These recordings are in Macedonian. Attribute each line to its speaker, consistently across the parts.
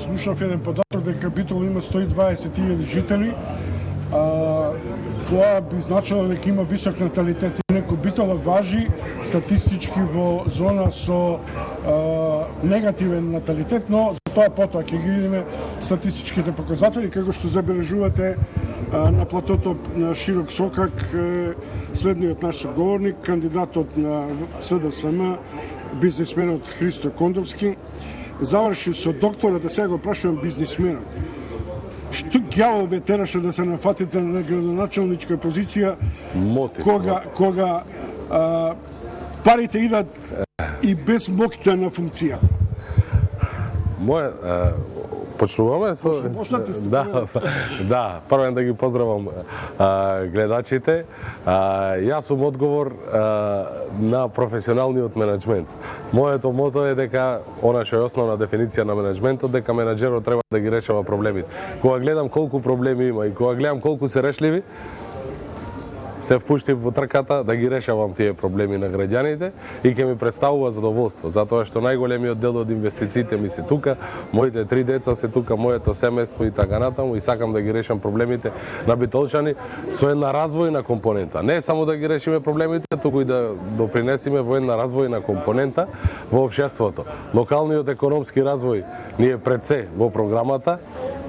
Speaker 1: слушнав еден податок дека Битола има 120.000 жители. Тоа би значило дека има висок наталитет. Инаку Битола важи статистички во зона со негативен наталитет, но за тоа потоа ќе ги видиме статистичките показатели, како што забележувате на платото на Широк Сокак, следниот наш соговорник, кандидатот на СДСМ, бизнисменот Христо Кондовски, заврши со доктора, да сега го прашувам бизнисменот. Што ѓавол ве тераше да се нафатите на градоначалничка позиција кога парите идат и без моќта на функцијата?
Speaker 2: Почнуваме со... Да, првен да ги поздравам гледачите. Јас сум одговор на професионалниот менеджмент. Моето мото е дека, она што е основна дефиниција на менеджментот, дека менеджерот треба да ги решава проблемите. Кога гледам колку проблеми има и кога гледам колку се решливи, се впуштив во трката да ги решавам тие проблеми на граѓаните и ќе ми представува задоволство, затоа што најголемиот дел од инвестициите ми се тука, моите 3 деца се тука, моето семејство и така натаму, и сакам да ги решам проблемите на битолчани со една развојна компонента. Не само да ги решиме проблемите, туку и да допринесиме во една развојна компонента во општеството. Локалниот економски развој ни е пред се во програмата.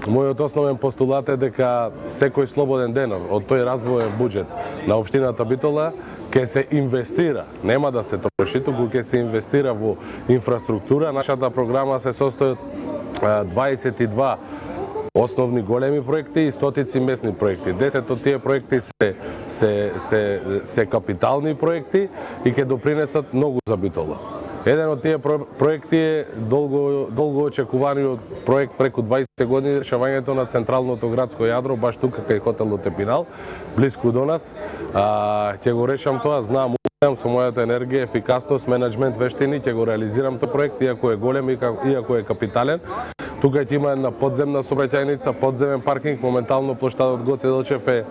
Speaker 2: Мојот основен постулат е дека секој слободен ден од тој развоен буџет на општината Битола ќе се инвестира, нема да се троши, туку ќе се инвестира во инфраструктура. Нашата програма се состои од 22 основни големи проекти и стотици месни проекти. 10 од тие проекти се капитални проекти и ќе допринесат многу за Битола. Еден од тие проекти е долго очекуваниот проект преку 20 години, решавањето на централното градско јадро, баш тука кај хотелот Епинал, блиску до нас. Ќе го решам тоа, знам со мојата енергија, ефикасност, менеджмент, вештини, ќе го реализирам тој проект, иако е голем, иако е капитален. Тука ќе има една подземна сообраќајница, подземен паркинг, моментално плоштадот Гоце Делчев е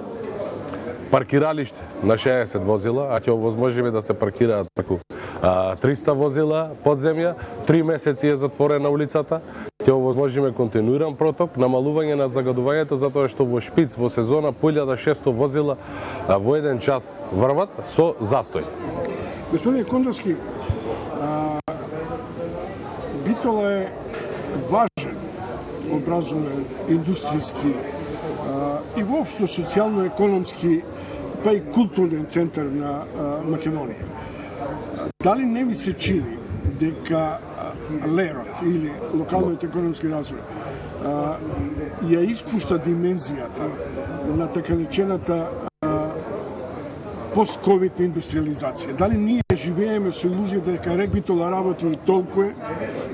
Speaker 2: паркиралиште на 60 возила, а ќе овозможиме да се паркираат преку 300 возила подземја, 3 месеци е затворена улицата, ќе овозможиме континуиран проток, намалување на загадувањето, затоа што во шпиц во сезона по 1600 возила во еден час врват со застој.
Speaker 1: Господин Кондовски, Битола е важен образовен, индустријски и воопшто социјално-економски, па и културен центар на Македонија. Дали не ви се чини дека ЛЕРОТ или локалниот економски развој ја испушта димензијата на така речената пост-ковид индустриализација? Дали ние живееме со илузија дека РЕК Битола работи и толку е,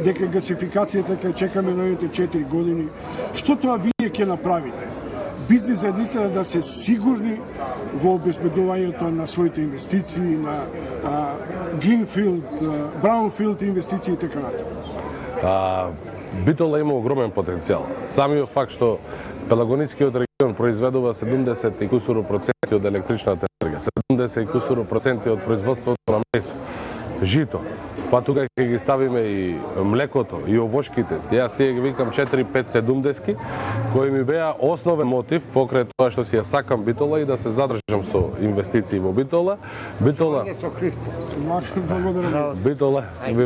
Speaker 1: дека гасификацијата ќе чекаме новите 4 години? Што тоа вие ќе направите? Бизнес заедницата да се сигурни во обезбедувањето на своите инвестиции, на Greenfield, Brownfield инвестиции и така натаму.
Speaker 2: Битола има огромен потенцијал. Самиот факт што Пелагонискиот регион произведува 70 и кусуро проценти од електричната енергија, 70 и кусуро проценти од производството на месо, жито, па тука ќе ги ставиме и млекото, и овошките. Јас тие ги викам 4-5-70, кои ми беа основен мотив покрај тоа што си ја сакам Битола и да се задржам со инвестиции во Битола. Битола ви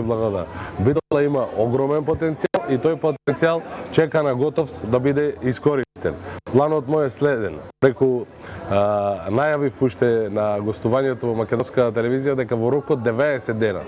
Speaker 2: благодарам. Битола има огромен потенцијал и тој потенцијал чека на готов да биде искористен. Планот мој е следен. Преку најавив уште на гостувањето во македонската телевизија дека во рокот 90 дена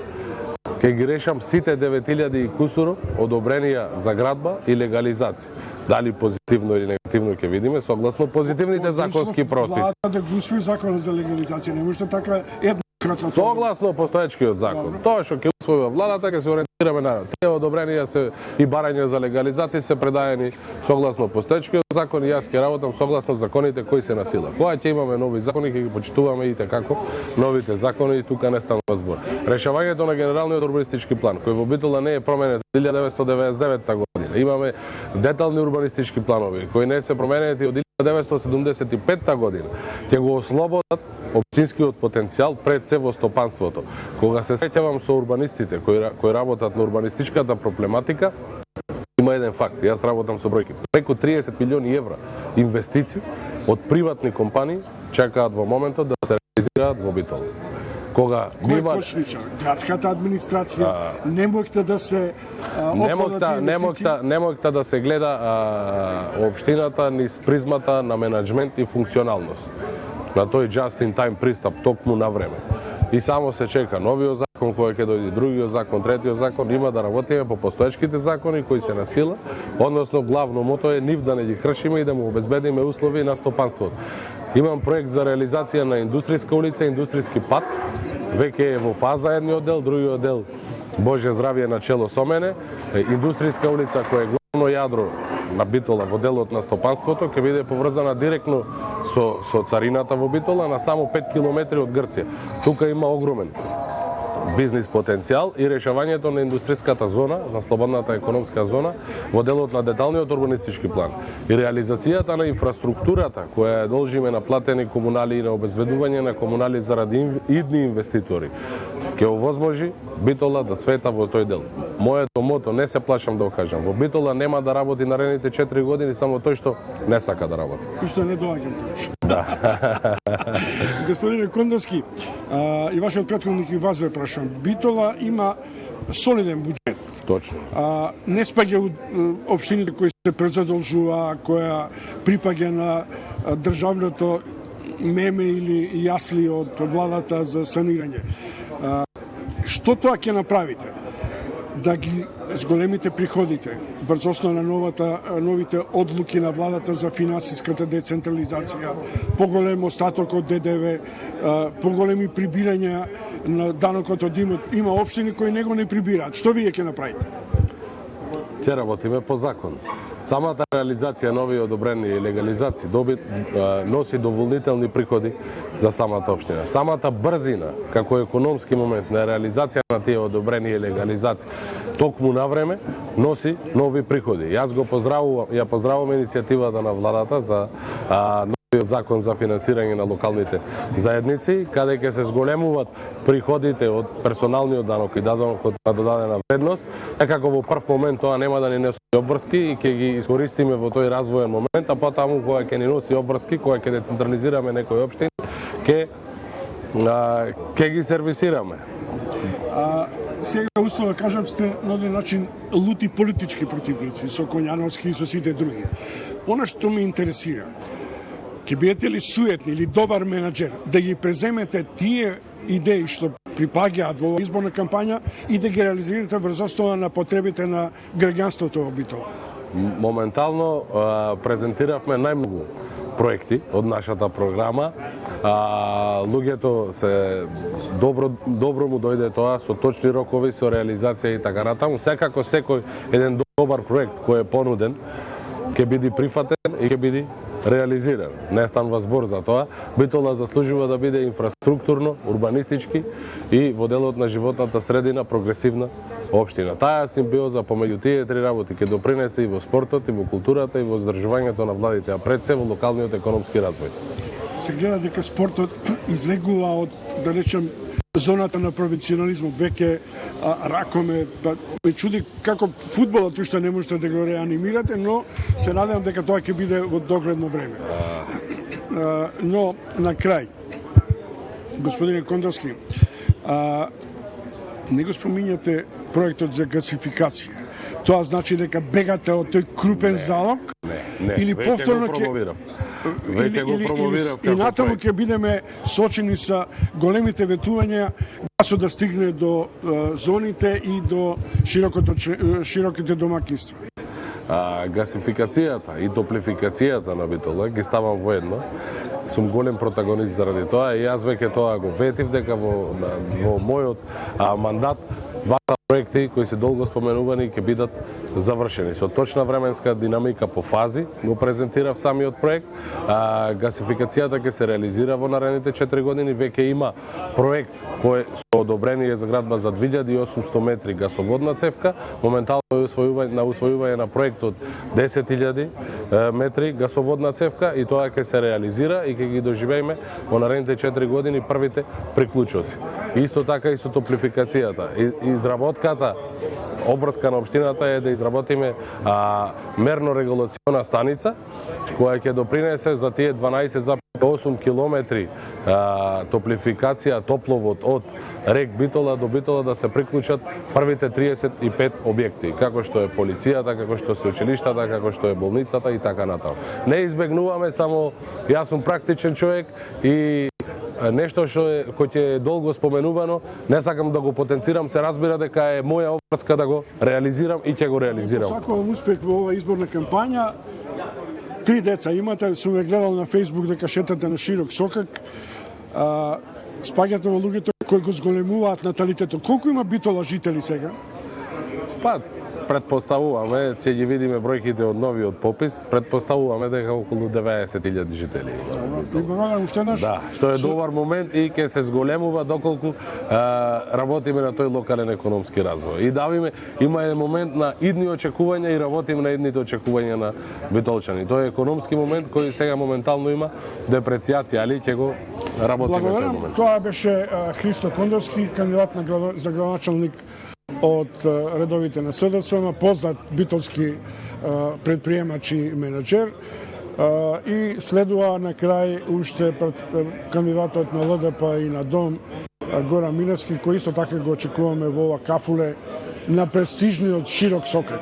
Speaker 2: ќе ги решам сите 9000 и кусуро одобренија за градба и легализација. Дали позитивно или негативно ќе видиме, согласно позитивните законски прописи.
Speaker 1: Влада да го усвои законот за легализација, не може така еднократно.
Speaker 2: Согласно постоечкиот закон. Тоа што ќе усвои владата, ќе се ориентираме на тие одобренија се и барања за легализација се предаени согласно постоечкиот закон и јас ќе работам согласно законите кои се на сила. Кога ќе имаме нови закони, ќе ги почитуваме и како новите закони и тука не станува збор. Решавањето на генералниот урбанистички план, кој во Битола не е променет 1999 година. Имаме детални урбанистички планови кои не се променети од 1975 година. Ќе го ослободат општинскиот потенцијал пред се во стопанството. Кога се сеќавам со урбанистите кои работат на урбанистичката проблематика, Има еден факт, јас работам со бројки. Преку 30 милиони евра инвестиции од приватни компании чекаат во моментот да се реализираат во Битола. Кога
Speaker 1: Кој почничар? Градската администрација не можете да се
Speaker 2: не можете да се гледа општината низ призмата на менаџмент и функционалност. На тој just in time пристап токму на време. И само се чека новиот закон кој ќе дојде, другиот закон, третиот закон, има да работиме по постоечките закони кои се на сила, односно главно мото е нив да не ги кршиме и да му обезбедиме услови на стопанството. Имам проект за реализација на индустријска улица, индустријски пат, веќе е во фаза едниот дел, другиот дел Божје здравје на чело со мене. Индустријска улица која е главно јадро на Битола во делот на стопанството ќе биде поврзана директно со царината во Битола на само 5 километри од Грција. Тука има огромен бизнис потенцијал и решавањето на индустријската зона, на слободната економска зона, во делот на деталниот урбанистички план. И реализацијата на инфраструктурата, која должиме на платени комунали и на обезбедување на комунали заради идни инвеститори, ќе овозможи Битола да цвета во тој дел. Моето мото, не се плашам да го кажам, во Битола нема да работи наредните 4 години само тој што не сака да работи.
Speaker 1: И што не доаѓам тоа. Да. Господине Кондовски, и вашиот претходник и вас ве прашам, Битола има солиден буџет.
Speaker 2: Точно.
Speaker 1: Не спаѓа у општините кои се презадолжува, која припаѓа на државното меме или јасли од владата за санирање. Што тоа ќе направите? Да ги зголемите приходите врз основа на новите одлуки на владата за финансиската децентрализација, поголем остаток од ДДВ, поголеми прибирања на данокот од имот. Има општини кои него не прибираат. Што вие ќе направите?
Speaker 2: Ќе работиме по закон. Самата реализација на овие одобрени легализации носи доволнителни приходи за самата општина. Самата брзина, како економски момент на реализација на тие одобрени легализации, токму на време, носи нови приходи. Јас ја поздравувам иницијативата на владата за новиот закон за финансирање на локалните заедници, каде ќе се зголемуваат приходите од персоналниот данок и данокот на додадена вредност, како во прв момент тоа нема да ни носи обврски и ќе ги искористиме во тој развоен момент, а потаму кога ќе ни носи обврски, кога ќе децентрализираме некои општини, ќе ги сервисираме.
Speaker 1: Сега устово да кажам, сте на еден начин лути политички противници со Коњановски и со сите други. Она што ме интересира, ќе бидете ли суетни или добар менаџер да ги преземете тие идеи што припаѓаат во изборна кампања и да ги реализирате врз основа на потребите на граѓанството во Битола?
Speaker 2: Моментално презентиравме најмногу проекти од нашата програма. Луѓето се добро му дојде тоа со точни рокови, со реализација и така натаму. Секако секој еден добар проект кој е понуден ќе биде прифатен и ќе биде реализиран. Не станува збор за тоа. Битола заслужува да биде инфраструктурно, урбанистички и во делот на животната средина прогресивна општина. Таа симбиоза помеѓу тие три работи ќе допринесе и во спортот, и во културата, и во здржувањето на владите, а пред се во локалниот економски развој.
Speaker 1: Се гледа дека спортот излегува од, да речем, зоната на професионализмот, веќе ракоме, ме чуди како фудбалот уште не можете да го реанимирате, но се надевам дека тоа ќе биде во догледно време. Но на крај, господине Кондовски, не го спомињате проектот за гасификација. Тоа значи дека бегате од тој крупен залог?
Speaker 2: Не,
Speaker 1: или повторно
Speaker 2: ќе веќе го промовирав
Speaker 1: и натаму ќе бидеме сочени со големите ветувања гасот да стигне до зоните и до широките домакинства.
Speaker 2: Гасификацијата и топлификацијата на Битола ги ставам воедно. Сум голем протагонист заради тоа и јас веќе тоа го ветив дека во мојот мандат двата проекти кои се долго споменувани ќе бидат завршени. Со точна временска динамика по фази го презентирав самиот проект. Гасификацијата ќе се реализира во наредните 4 години. Веќе има проект кој со одобрение за градба за 2800 метри гасоводна цевка. Моментално на усвојување на проектот 10.000 метри гасоводна цевка и тоа ќе се реализира и ќе ги доживееме во наредните 4 години првите приклучоци. Исто така и со топлификацијата. Изработката обврска на општината е да изработиме мерно-регулациона станица која ќе допринесе за тие 12,8 километри топлификација топловод од рек Битола до Битола да се приклучат првите 35 објекти, како што е полицијата, како што се училиштата, како што е болницата и така натаму. Не избегнуваме, само јас сум практичен човек и нешто што е кој ќе е долго споменувано, не сакам да го потенцирам, се разбира дека е моја обврска да го реализирам и ќе го реализирам.
Speaker 1: Сакувам успех во оваа изборна кампања. 3 деца имате, сум ве гледал на Facebook дека шетате на широк сокак. Спаѓате во луѓето кои го зголемуваат наталитетот. Колку има Битола жители сега?
Speaker 2: Па, предпоставуваме, ќе ги видиме бројките од новиот попис, предпоставуваме дека околу 90.000 жители.
Speaker 1: И благодарам уште еднаш.
Speaker 2: Да, што е добар момент и ќе се зголемува доколку работиме на тој локален економски развој. И давиме, има еден момент на идни очекувања и работиме на идните очекувања на битолчани. Тој е економски момент кој сега моментално има депрeciјација, али ќе го работиме тој момент.
Speaker 1: Тоа беше Христо Кондовски, кандидат за градоначалник од редовите на СДСМ, познат битолски предприемач и менеджер. И следува на крај уште кандидатот на ЛДП и на Дом Горан Милевски, кој исто така го очекуваме во ова кафуле на престижниот широк сокак.